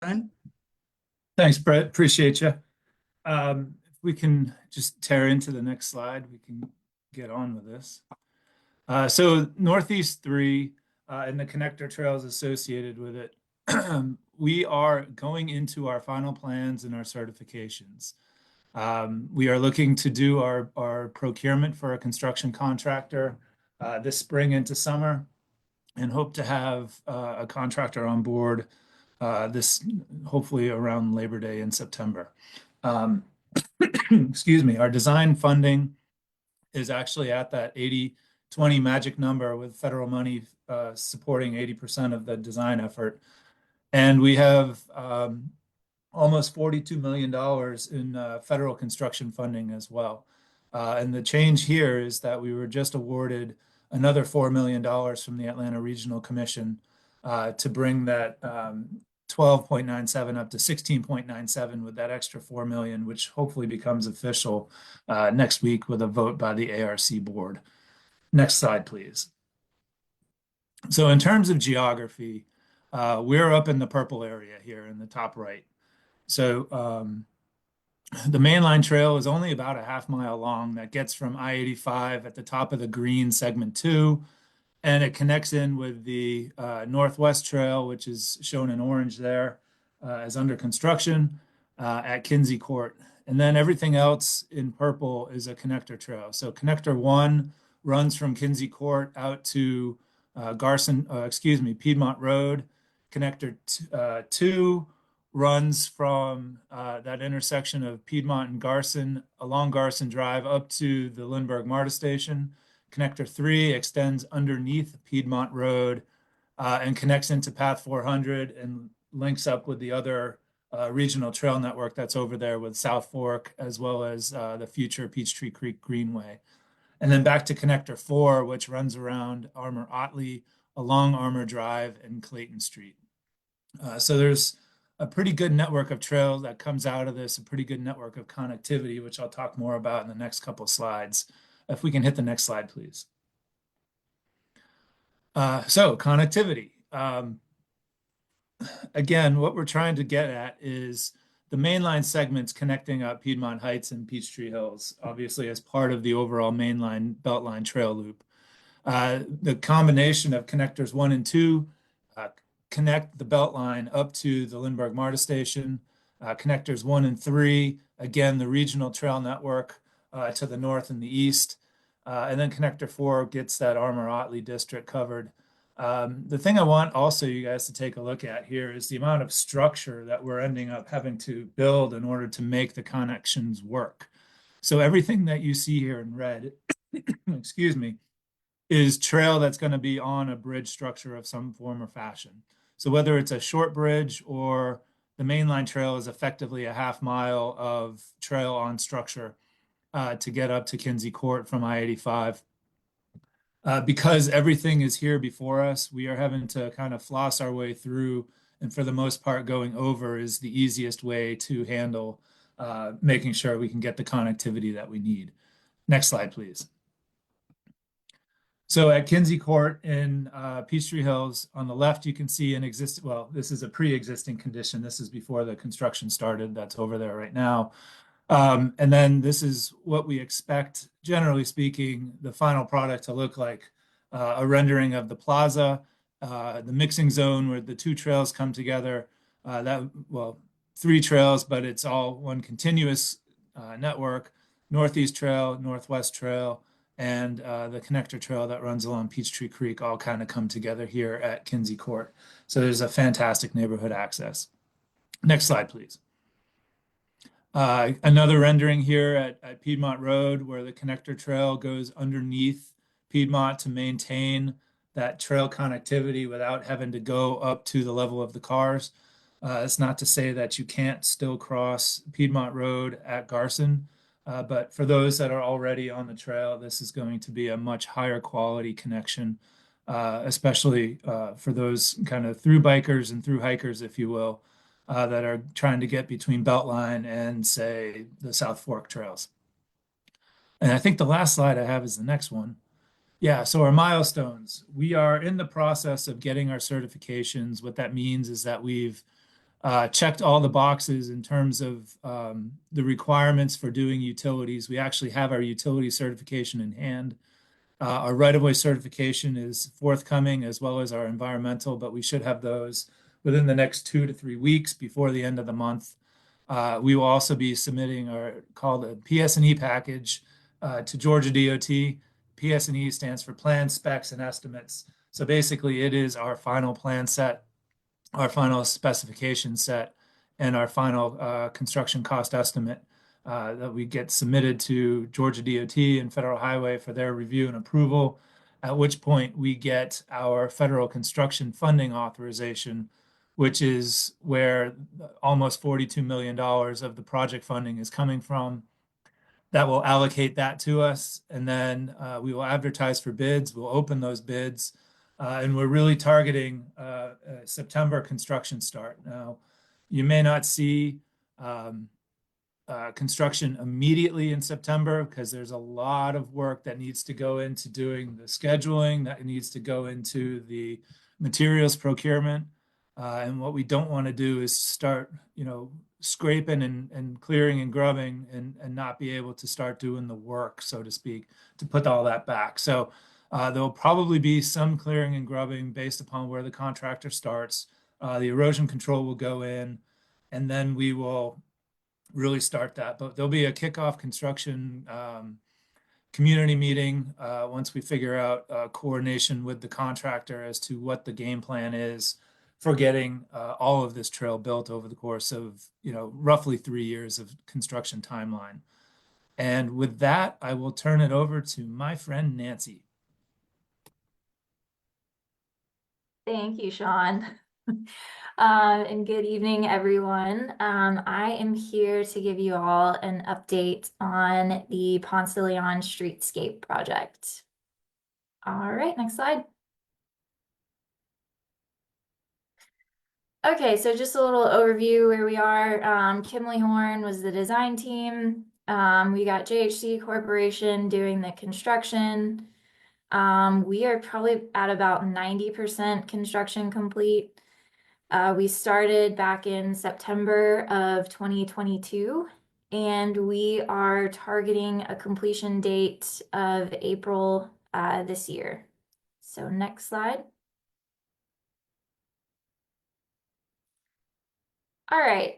Fine. Thanks, Brett. Appreciate you. If we can just tear into the next slide, we can get on with this. So Northeast 3 and the connector trails associated with it, we are going into our final plans and our certifications. We are looking to do our procurement for a construction contractor this spring into summer and hope to have a contractor on board this hopefully around Labor Day in September. Um, excuse me, our design funding is actually at that 80-20 magic number with federal money supporting 80% of the design effort. And we have almost $42 million in federal construction funding as well. And the change here is that we were just awarded another $4 million from the Atlanta Regional Commission to bring that 12.97 up to 16.97 with that extra 4 million, which hopefully becomes official next week with a vote by the ARC board. Next slide, please. So in terms of geography, we're up in the purple area here in the top right. So the mainline trail is only about a half-mile long that gets from I-85 at the top of the green segment 2, and it connects in with the Northwest Trail, which is shown in orange there as under construction at Kinsey Court. And then everything else in purple is a connector trail. So connector 1 runs from Kinsey Court out to Piedmont Road. Connector 2 runs from that intersection of Piedmont and Garson along Garson Drive up to the Lindbergh-MARTA station. Connector 3 extends underneath Piedmont Road and connects into Path 400 and links up with the other regional trail network that's over there with South Fork as well as the future Peachtree Creek Greenway. And then back to Connector 4, which runs around Armour Otley along Armour Drive and Clayton Street. So there's a pretty good network of trails that comes out of this, a pretty good network of connectivity, which I'll talk more about in the next couple of slides. If we can hit the next slide, please. So connectivity. Again, what we're trying to get at is the mainline segments connecting up Piedmont Heights and Peachtree Hills, obviously as part of the overall mainline Beltline trail loop. The combination of connectors 1 and 2 connect the Beltline up to the Lindbergh-MARTA station. Connectors 1 and 3, again, the regional trail network to the north and the east. And then connector 4 gets that Armour Otley district covered. The thing I want also you guys to take a look at here is the amount of structure that we're ending up having to build in order to make the connections work. So everything that you see here in red, excuse me, is trail that's going to be on a bridge structure of some form or fashion. So whether it's a short bridge or the mainline trail is effectively a half-mile of trail on structure to get up to Kinsey Court from I-85. Because everything is here before us, we are having to kind of floss our way through, and for the most part, going over is the easiest way to handle making sure we can get the connectivity that we need. Next slide, please. So at Kinsey Court in Peachtree Hills, on the left, you can see well, this is a pre-existing condition. This is before the construction started. That's over there right now. And then this is what we expect, generally speaking, the final product to look like. A rendering of the plaza, the mixing zone where the 2 trails come together. Well, 3 trails, but it's all one continuous network. Northeast Trail, Northwest Trail, and the connector trail that runs along Peachtree Creek all kind of come together here at Kinsey Court. So there's a fantastic neighborhood access. Next slide, please. Another rendering here at Piedmont Road where the connector trail goes underneath Piedmont to maintain that trail connectivity without having to go up to the level of the cars. It's not to say that you can't still cross Piedmont Road at Garson, but for those that are already on the trail, this is going to be a much higher quality connection, especially for those kind of through bikers and through hikers, if you will, that are trying to get between Beltline and, say, the South Fork trails. And I think the last slide I have is the next one. Yeah, so our milestones. We are in the process of getting our certifications. What that means is that we've checked all the boxes in terms of the requirements for doing utilities. We actually have our utility certification in hand. Our right-of-way certification is forthcoming, as well as our environmental, but we should have those within the next 2 to 3 weeks before the end of the month. We will also be submitting our called a PS&E package to Georgia DOT. PS&E stands for Plans, Specs, and Estimates. So basically, it is our final plan set, our final specification set, and our final construction cost estimate that we get submitted to Georgia DOT and Federal Highway for their review and approval, at which point we get our federal construction funding authorization, which is where almost $42 million of the project funding is coming from. That will allocate that to us, and then we will advertise for bids. We'll open those bids, and we're really targeting September construction start. Now, you may not see construction immediately in September because there's a lot of work that needs to go into doing the scheduling, that needs to go into the materials procurement. And what we don't want to do is start, scraping and clearing and grubbing and not be able to start doing the work, so to speak, to put all that back. So there'll probably be some clearing and grubbing based upon where the contractor starts. The erosion control will go in, and then we will really start that. But there'll be a kickoff construction community meeting once we figure out coordination with the contractor as to what the game plan is for getting all of this trail built over the course of, roughly 3 years of construction timeline. And with that, I will turn it over to my friend Nancy. Thank you, Sean. And good evening, everyone. I am here to give you all an update on the Ponce de Leon Streetscape project. All right, next slide. Okay, so just a little overview where we are. Kimley Horn was the design team. We got JHC Corporation doing the construction. We are probably at about 90% construction complete. We started back in September of 2022, and we are targeting a completion date of April this year. So next slide. All right,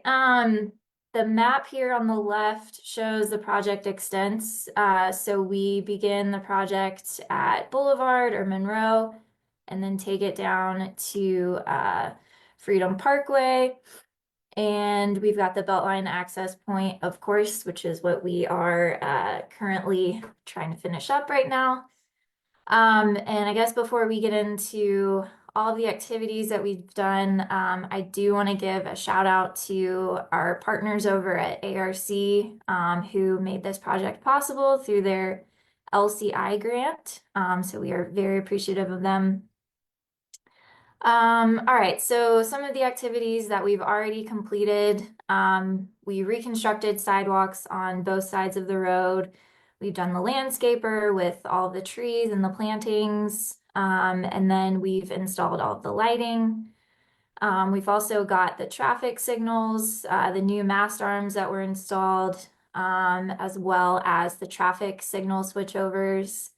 the map here on the left shows the project extents. So we begin the project at Boulevard or Monroe, and then take it down to Freedom Parkway. And we've got the Beltline access point, of course, which is what we are currently trying to finish up right now. And I guess before we get into all the activities that we've done, I do want to give a shout out to our partners over at ARC who made this project possible through their LCI grant. So we are very appreciative of them. All right, so some of the activities that we've already completed, we reconstructed sidewalks on both sides of the road. We've done the landscaper with all the trees and the plantings, and then we've installed all of the lighting. We've also got the traffic signals, the new mast arms that were installed, as well as the traffic signal switchovers.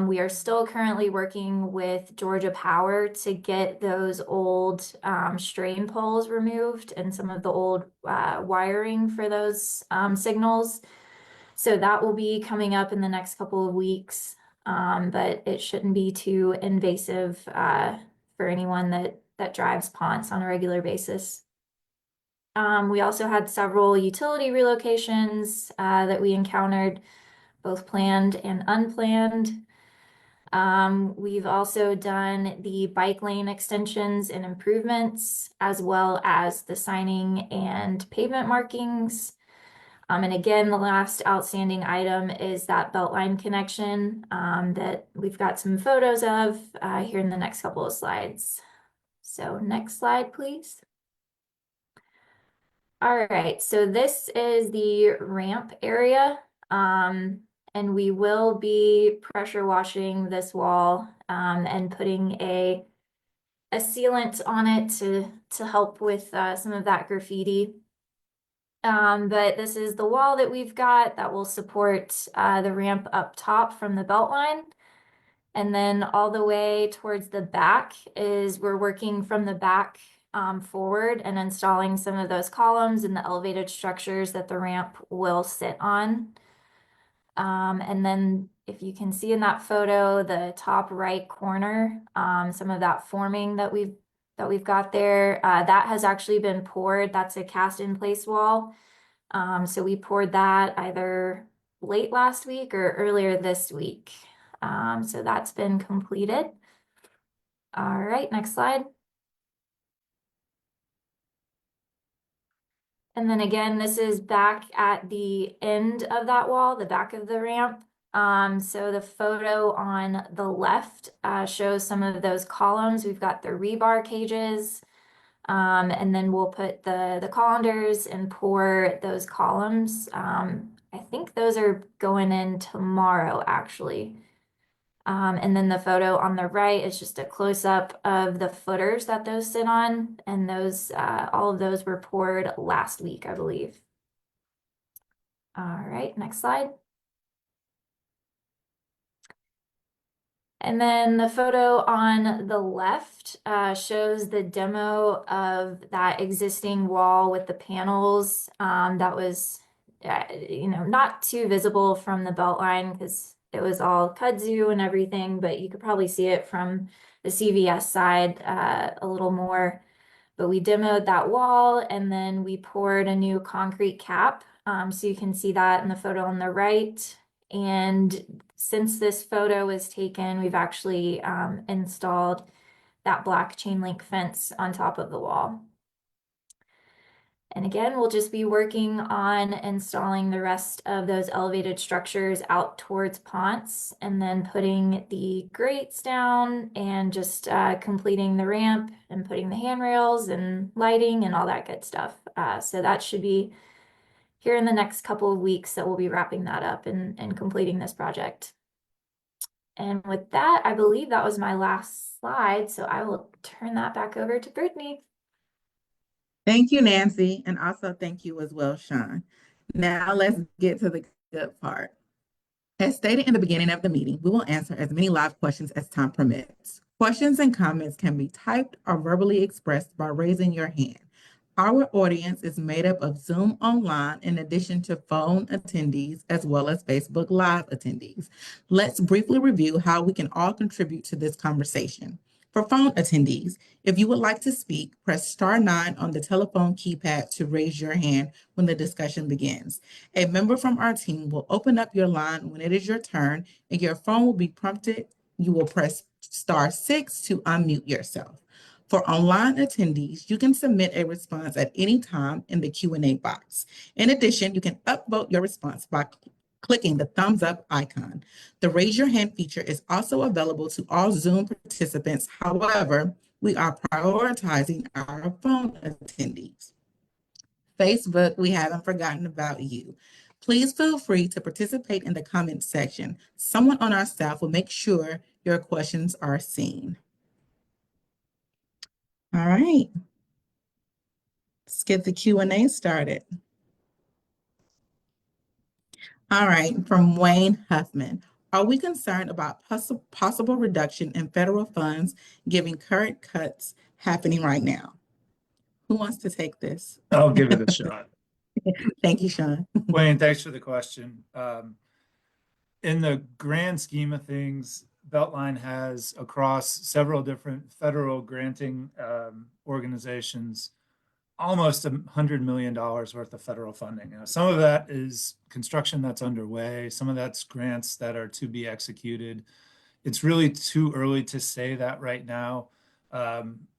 We are still currently working with Georgia Power to get those old strain poles removed and some of the old wiring for those signals. So that will be coming up in the next couple of weeks, but it shouldn't be too invasive for anyone that drives Ponce on a regular basis. We also had several utility relocations that we encountered, both planned and unplanned. We've also done the bike lane extensions and improvements, as well as the signing and pavement markings. And again, the last outstanding item is that Beltline connection that we've got some photos of here in the next couple of slides. So next slide, please. All right, so this is the ramp area. And we will be pressure washing this wall and putting a a sealant on it to help with some of that graffiti. But this is the wall that we've got that will support the ramp up top from the Beltline. And then all the way towards the back is we're working from the back forward and installing some of those columns and the elevated structures that the ramp will sit on. And then if you can see in that photo, the top right corner, some of that forming that we've got there, that has actually been poured. That's a cast in place wall. So we poured that either late last week or earlier this week. So that's been completed. All right, next slide. And then again, this is back at the end of that wall, the back of the ramp. So the photo on the left shows some of those columns. We've got the rebar cages, and then we'll put the colanders and pour those columns. I think those are going in tomorrow, actually. And then the photo on the right is just a close-up of the footers that those sit on, and those all of those were poured last week, I believe. All right, next slide. And then the photo on the left shows the demo of that existing wall with the panels that was, not too visible from the Beltline because it was all kudzu and everything, but you could probably see it from the CVS side a little more. But we demoed that wall and then we poured a new concrete cap. So you can see that in the photo on the right. And since this photo was taken, we've actually installed that black chain link fence on top of the wall. And again, we'll just be working on installing the rest of those elevated structures out towards Ponce and then putting the grates down and just completing the ramp and putting the handrails and lighting and all that good stuff. So that should be here in the next couple of weeks that we'll be wrapping that up and completing this project. And with that, I believe that was my last slide. So I will turn that back over to Brittany. Thank you, Nancy, and also thank you as well, Sean. Now let's get to the good part. As stated in the beginning of the meeting, we will answer as many live questions as time permits. Questions and comments can be typed or verbally expressed by raising your hand. Our audience is made up of Zoom online in addition to phone attendees as well as Facebook Live attendees. Let's briefly review how we can all contribute to this conversation. For phone attendees, if you would like to speak, press star 9 on the telephone keypad to raise your hand when the discussion begins. A member from our team will open up your line when it is your turn and your phone will be prompted. You will press star 6 to unmute yourself. For online attendees, you can submit a response at any time in the Q&A box. In addition, you can upvote your response by clicking the thumbs up icon. The raise your hand feature is also available to all Zoom participants. However, we are prioritizing our phone attendees. Facebook, we haven't forgotten about you. Please feel free to participate in the comments section. Someone on our staff will make sure your questions are seen. All right, let's get the Q&A started. All right, from Wayne Huffman. Are we concerned about possible reduction in federal funds given current cuts happening right now? Who wants to take this? I'll give it a shot. Thank you, Sean. Wayne, thanks for the question. In the grand scheme of things, Beltline has across several different federal granting organizations almost $100 million worth of federal funding. Now, some of that is construction that's underway. Some of that's grants that are to be executed. It's really too early to say that right now.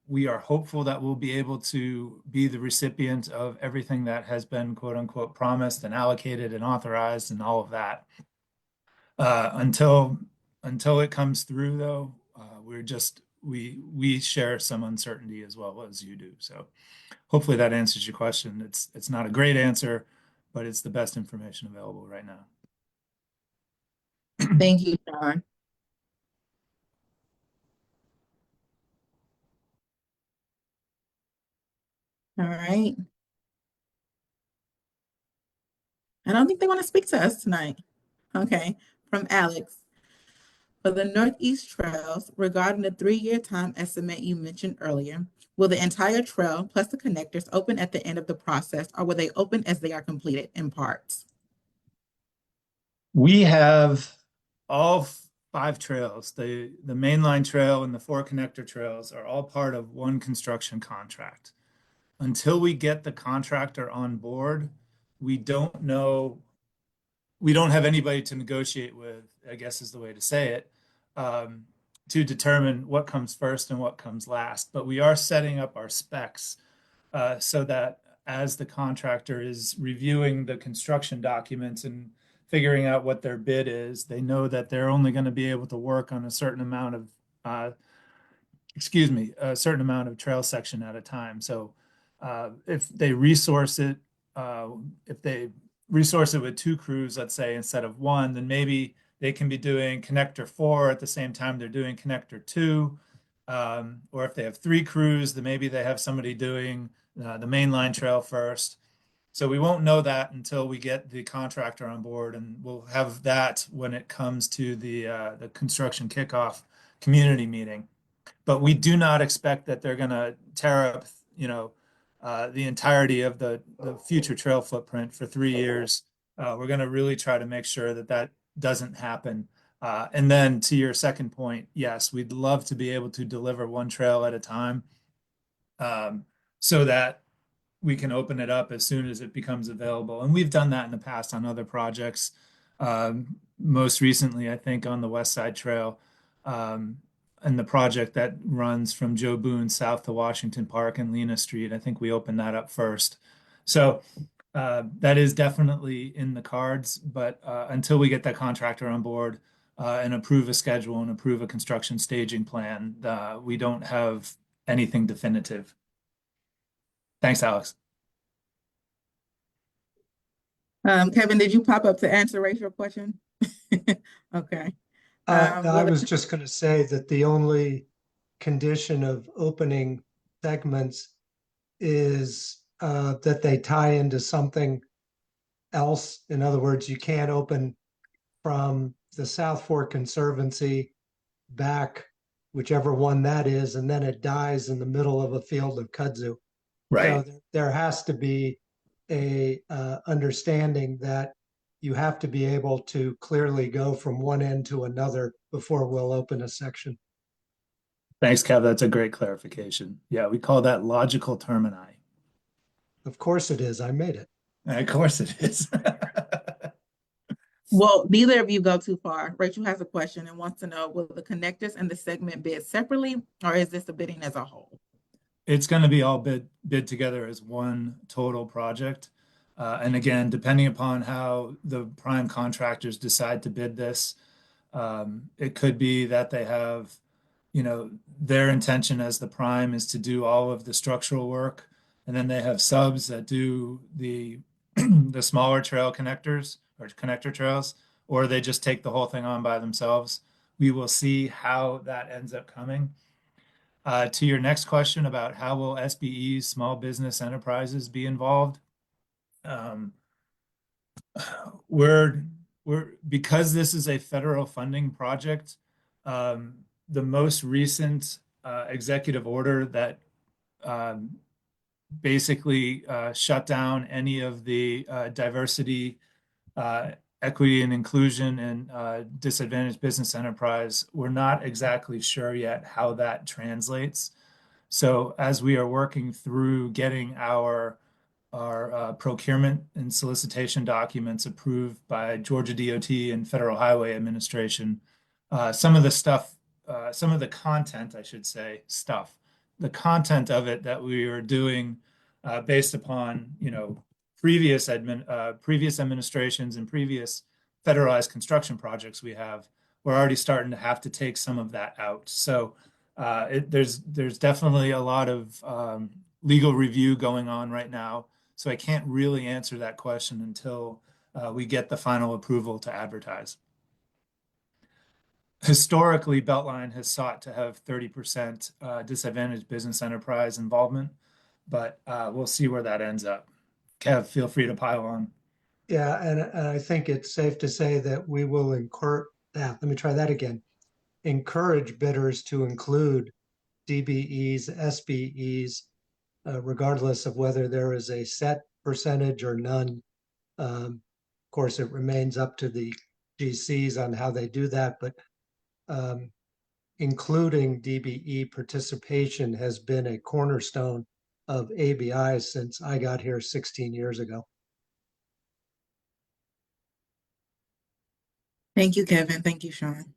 We are hopeful that we'll be able to be the recipient of everything that has been quote unquote promised and allocated and authorized and all of that. Until it comes through though, we share some uncertainty as well as you do. So hopefully that answers your question. It's not a great answer, but it's the best information available right now. Thank you, Sean. All right. I don't think they want to speak to us tonight. Okay. From Alex. For the Northeast Trails, regarding the 3-year time estimate you mentioned earlier, will the entire trail plus the connectors open at the end of the process, or will they open as they are completed in parts? We have all 5 trails. The mainline trail and the 4 connector trails are all part of one construction contract. Until we get the contractor on board, we don't know, we don't have anybody to negotiate with, I guess is the way to say it, to determine what comes first and what comes last. But we are setting up our specs so that as the contractor is reviewing the construction documents and figuring out what their bid is, they know that they're only going to be able to work on a certain amount of, a certain amount of trail section at a time. So if they resource it, if they resource it with 2 crews, let's say, instead of 1, then maybe they can be doing connector 4 at the same time they're doing connector 2. Or if they have 3 crews, then maybe they have somebody doing the mainline trail first. So we won't know that until we get the contractor on board, and we'll have that when it comes to the construction kickoff community meeting. But we do not expect that they're going to tear up, the entirety of the future trail footprint for 3 years. We're going to really try to make sure that that doesn't happen. And then to your second point, yes, we'd love to be able to deliver 1 trail at a time, so that we can open it up as soon as it becomes available. And we've done that in the past on other projects. Most recently, I think on the West Side Trail, and the project that runs from Joe Boone south to Washington Park and Lena Street. I think we opened that up first. So that is definitely in the cards, but until we get that contractor on board and approve a schedule and approve a construction staging plan, we don't have anything definitive. Thanks, Alex. Kevin, did you pop up to answer Rachel's question? Okay. I was just going to say that the only condition of opening segments is that they tie into something else. In other words, you can't open from the South Fork Conservancy back, whichever one that is, and then it dies in the middle of a field of kudzu. Right. So there has to be a understanding that you have to be able to clearly go from one end to another before we'll open a section. Thanks, Kev. That's a great clarification. Yeah, we call that logical termini. Of course it is. I made it. Of course it is. Well, neither of you go too far. Rachel has a question and wants to know, will the connectors and the segment bid separately, or is this a bidding as a whole? It's going to be all bid together as one total project. And again, depending upon how the prime contractors decide to bid this, it could be that they have, their intention as the prime is to do all of the structural work, and then they have subs that do the the smaller trail connectors or connector trails, or they just take the whole thing on by themselves. We will see how that ends up coming. To your next question about how will SBEs, small business enterprises, be involved? We're because this is a federal funding project, the most recent executive order that basically shut down any of the diversity, equity and inclusion and disadvantaged business enterprise. We're not exactly sure yet how that translates. So as we are working through getting our procurement and solicitation documents approved by Georgia DOT and Federal Highway Administration, some of the stuff, some of the content, I should say, the content of it that we are doing based upon, previous administrations and previous federalized construction projects we're already starting to have to take some of that out. So there's definitely a lot of legal review going on right now. So I can't really answer that question until we get the final approval to advertise. Historically, Beltline has sought to have 30% disadvantaged business enterprise involvement. but we'll see where that ends up. Kev, feel free to pile on. Yeah, and I think it's safe to say that we will let me try that again. Encourage bidders to include DBEs, SBEs, regardless of whether there is a set percentage or none. Of course, it remains up to the GCs on how they do that, but including DBE participation has been a cornerstone of ABI since I got here 16 years ago. Thank you, Kevin. Thank you, Sean.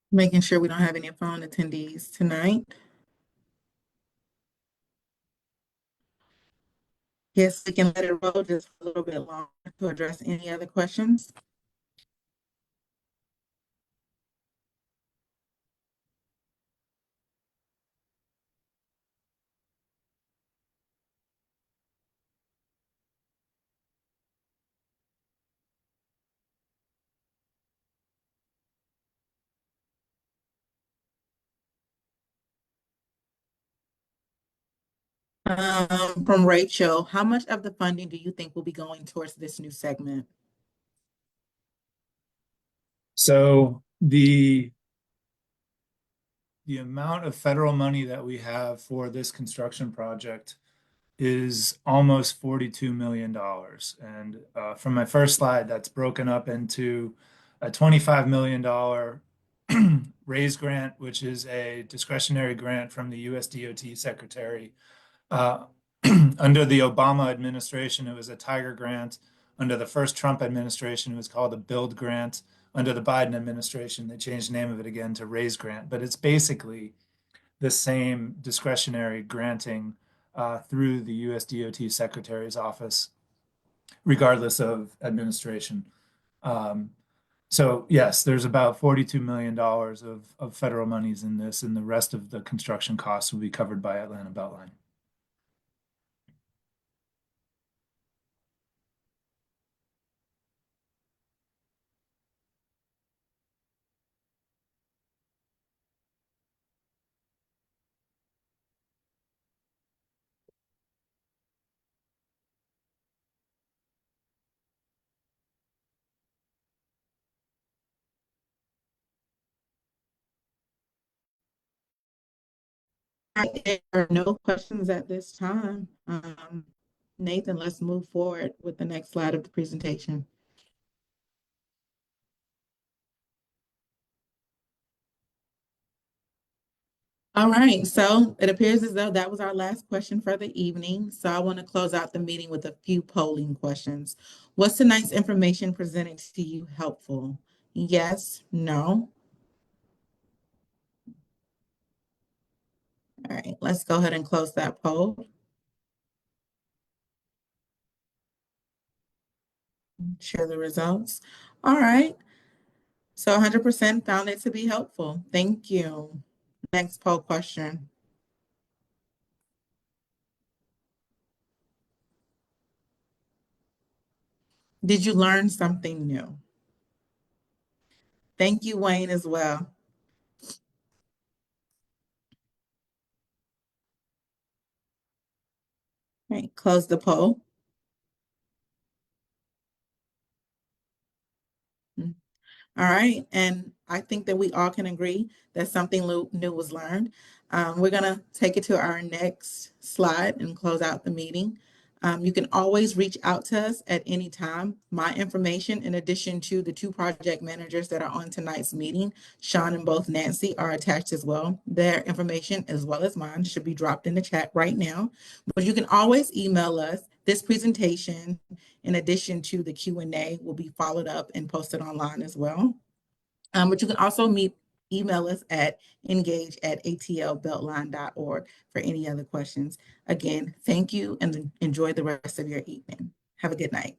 Making sure we don't have any phone attendees tonight. Yes, we can let it roll just a little bit longer to address any other questions. From Rachel, how much of the funding do you think will be going towards this new segment? So the amount of federal money that we have for this construction project is almost $42 million. And from my first slide, that's broken up into a $25 million raise grant, which is a discretionary grant from the US DOT secretary. Under the Obama administration, it was a Tiger grant. Under the first Trump administration, it was called a Build grant. Under the Biden administration, they changed the name of it again to Raise grant, but it's basically the same discretionary granting through the US DOT Secretary's office, regardless of administration. So yes, there's about $42 million of federal monies in this, and the rest of the construction costs will be covered by Atlanta Beltline. There are no questions at this time. Nathan, let's move forward with the next slide of the presentation. All right, so it appears as though that was our last question for the evening. So I want to close out the meeting with a few polling questions. Was tonight's information presented to you helpful? Yes, no. All right, let's go ahead and close that poll. Share the results. All right. So 100% found it to be helpful. Thank you. Next poll question. Did you learn something new? Thank you, Wayne, as well. All right, close the poll. All right, and I think that we all can agree that something new was learned. We're gonna take it to our next slide and close out the meeting. You can always reach out to us at any time. My information, in addition to the two project managers that are on tonight's meeting, Sean and both Nancy, are attached as well. Their information, as well as mine, should be dropped in the chat right now. But you can always email us. This presentation, in addition to the Q&A, will be followed up and posted online as well. But you can also email us at engage@atlbeltline.org for any other questions. Again, thank you and enjoy the rest of your evening. Have a good night.